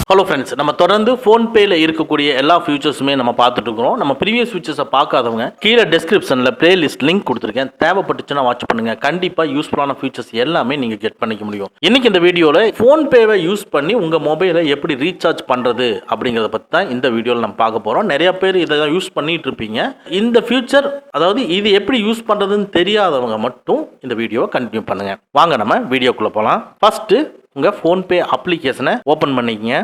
Hello friends, நம்ம தொடர்ந்து ஃபோன்பேல இருக்கக்கூடிய எல்லா ஃபியூச்சர்ஸுமே நம்ம பார்த்துட்டு இருக்கிறோம். நம்ம ப்ரீவியஸ் ஃபியூச்சர்ஸை பார்க்காதவங்க கீழே டிஸ்கிரிப்ஷனில் பிளேலிஸ்ட் லிங்க் கொடுத்துருக்கேன். தேவைப்பட்டுச்சுன்னா வாட்ச் பண்ணுங்க. கண்டிப்பாக யூஸ்ஃபுல்லான ஃபியூச்சர்ஸ் எல்லாமே நீங்கள் கெட் பண்ணிக்க முடியும். இன்னைக்கு இந்த வீடியோவில் ஃபோன்பேவை யூஸ் பண்ணி உங்கள் மொபைலை எப்படி ரீசார்ஜ் பண்ணுறது அப்படிங்கிறத பற்றி தான் இந்த வீடியோவில் நம்ம பார்க்க போகிறோம். நிறைய பேர் இதை தான் யூஸ் பண்ணிட்டு இருப்பீங்க. இந்த ஃபியூச்சர், அதாவது இது எப்படி யூஸ் பண்ணுறதுன்னு தெரியாதவங்க மட்டும் இந்த வீடியோவை கண்டினியூ பண்ணுங்க. வாங்க நம்ம வீடியோக்குள்ளே போகலாம். ஃபர்ஸ்ட்டு உங்கள் ஃபோன்பே அப்ளிகேஷனை ஓப்பன் பண்ணிக்கங்க.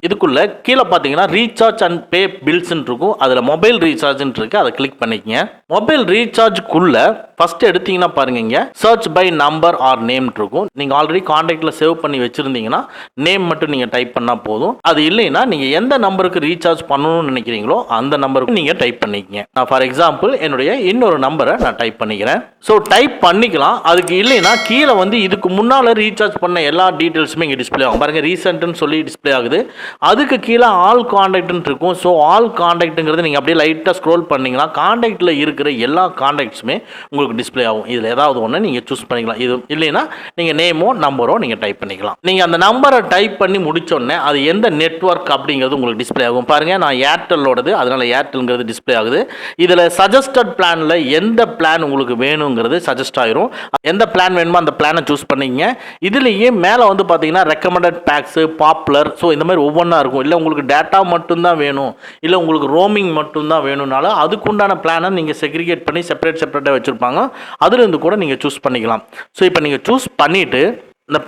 இதுக்குள்ளே கீழே பார்த்தீங்கன்னா ரீசார்ஜ் அண்ட் பே பில்ஸ்ன்னு இருக்கும். அதில் மொபைல் ரீசார்ஜ்ன்னு இருக்குது, அதை கிளிக் பண்ணிக்கங்க. மொபைல் ரீசார்ஜுக்குள்ளே ஃபஸ்ட்டு எடுத்தீங்கன்னா பாருங்க, இங்கே search by number or name இருக்கும். நீங்கள் ஆல்ரெடி கான்டாக்டில் சேவ் பண்ணி வச்சுருந்தீங்கன்னா நேம் மட்டும் நீங்கள் டைப் பண்ணால் போதும். அது இல்லைன்னா நீங்கள் எந்த நம்பருக்கு ரீசார்ஜ் பண்ணணும்னு நினைக்கிறீங்களோ அந்த நம்பருக்கு நீங்கள் டைப் பண்ணிக்கங்க. நான் ஃபார் எக்ஸாம்பிள் என்னுடைய இன்னொரு நம்பரை நான் டைப் பண்ணிக்கிறேன். ஸோ டைப் பண்ணிக்கலாம். அதுக்கு இல்லைன்னா கீழே வந்து இதுக்கு முன்னால் ரீசார்ஜ் பண்ண எல்லா டீட்டெயில்ஸுமே இங்கே டிஸ்பிளே ஆகும். பாருங்கள், ரீசெண்ட்னு சொல்லி டிஸ்பிளே ஆகுது. அதுக்கு கீழே ஆல் கான்டாக்ட்னு இருக்கும். ஸோ ஆல் கான்டாக்ட்டுங்கிறது நீங்கள் அப்படியே லைட்டாக ஸ்க்ரோல் பண்ணிங்கன்னா கான்டாக்டில் இருக்கிற எல்லா கான்டாக்ட்ஸுமே உங்களுக்கு டிஸ்பிளே ஆகும். இதில் ஏதாவது ஒன்று நீங்கள் சூஸ் பண்ணிக்கலாம். இது இல்லைன்னா நீங்கள் நேமோ நம்பரோ நீங்கள் டைப் பண்ணிக்கலாம். நீங்கள் அந்த நம்பரை டைப் பண்ணி முடிச்சோடனே அது எந்த நெட்வொர்க் அப்படிங்கிறது உங்களுக்கு டிஸ்பிளே ஆகும். பாருங்கள், நான் ஏர்டெல்லோடது, அதனால் ஏர்டெல்ங்கிறது டிஸ்பிளே ஆகுது. இதில் சஜஸ்டட் பிளானில் எந்த பிளான் உங்களுக்கு வேணுங்கிறது சஜஸ்ட் ஆயிரும். எந்த பிளான் வேணுமோ அந்த பிளானை சூஸ் பண்ணிக்கங்க. இதுலேயே மேலே வந்து பார்த்தீங்கன்னா ரெக்கமெண்டட் பேக்ஸு, பாப்புலர், ஸோ இந்த மாதிரி ஒவ்வொன்றா இருக்கும். இல்லை உங்களுக்கு டேட்டா மட்டும்தான் வேணும், இல்லை உங்களுக்கு ரோமிங் மட்டும்தான் வேணும்னாலும் அதுக்குண்டான பிளானை நீங்கள் செக்ரிகேட் பண்ணி செப்பரேட்டாக வச்சுருப்பாங்க. அதுலேருந்து கூட நீங்கள் சூஸ் பண்ணிக்கலாம். ஸோ இப்போ நீங்கள் சூஸ் பண்ணிவிட்டு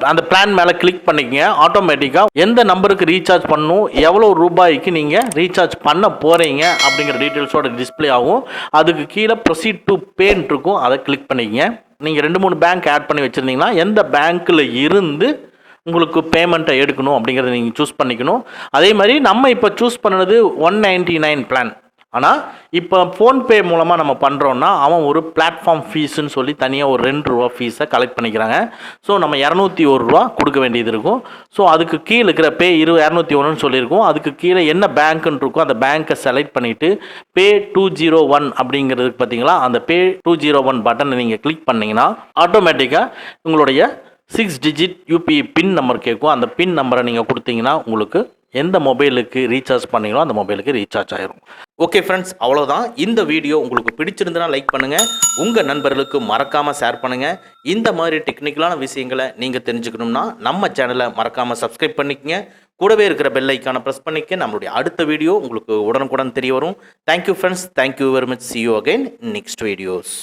அந்த பிளான் மேலே கிளிக் பண்ணிக்கங்க. ஆட்டோமேட்டிக்காக எந்த நம்பருக்கு ரீசார்ஜ் பண்ணணும், எவ்வளோ ரூபாய்க்கு நீங்கள் ரீசார்ஜ் பண்ண போகிறீங்க அப்படிங்கிற டீட்டெயில்ஸோட டிஸ்பிளே ஆகும். அதுக்கு கீழே ப்ரொசீட் டு பேன்னு இருக்கும், அதை கிளிக் பண்ணிக்கங்க. நீங்கள் 2-3 பேங்க் ஆட் பண்ணி வச்சுருந்தீங்கன்னா எந்த பேங்க்கில் இருந்து உங்களுக்கு பேமெண்ட்டை எடுக்கணும் அப்படிங்கிறத நீங்கள் சூஸ் பண்ணிக்கணும். அதே மாதிரி நம்ம இப்போ சூஸ் பண்ணது 199 பிளான். ஆனால் இப்போ ஃபோன்பே மூலமாக நம்ம பண்ணுறோன்னா அவன் ஒரு பிளாட்ஃபார்ம் ஃபீஸுன்னு சொல்லி தனியாக ஒரு ₹2 ஃபீஸை கலெக்ட் பண்ணிக்கிறாங்க. ஸோ நம்ம ₹201 கொடுக்க வேண்டியது இருக்கும். ஸோ அதுக்கு கீழே இருக்கிற பே 201ன்னு சொல்லியிருக்கோம். அதுக்கு கீழே என்ன பேங்க்குன்னு இருக்கோ அந்த பேங்க்கை செலக்ட் பண்ணிவிட்டு பே 201 அப்படிங்கிறதுக்கு பார்த்தீங்களா, அந்த பே 201 பட்டனை நீங்கள் கிளிக் பண்ணிங்கன்னா ஆட்டோமேட்டிக்காக உங்களுடைய 6 டிஜிட் யூபிஐ பின் நம்பர் கேட்கும். அந்த பின் நம்பரை நீங்கள் கொடுத்தீங்கன்னா உங்களுக்கு எந்த மொபைலுக்கு ரீசார்ஜ் பண்ணீங்களோ அந்த மொபைலுக்கு ரீசார்ஜ் ஆயிரும். ஓகே ஃப்ரெண்ட்ஸ், அவ்வளோதான். இந்த வீடியோ உங்களுக்கு பிடிச்சிருந்தனா லைக் பண்ணுங்கள், உங்கள் நண்பர்களுக்கு மறக்காமல் ஷேர் பண்ணுங்கள். இந்த மாதிரி டெக்னிக்கலான விஷயங்களை நீங்கள் தெரிஞ்சுக்கணும்னா நம்ம சேனலை மறக்காமல் சப்ஸ்கிரைப் பண்ணிக்கங்க. கூடவே இருக்கிற பெல் ஐக்கானை ப்ரெஸ் பண்ணிக்க. நம்மளுடைய அடுத்த வீடியோ உங்களுக்கு உடனுக்குடன் தெரிய வரும். Thank you friends, thank you very much. see you again in next videos.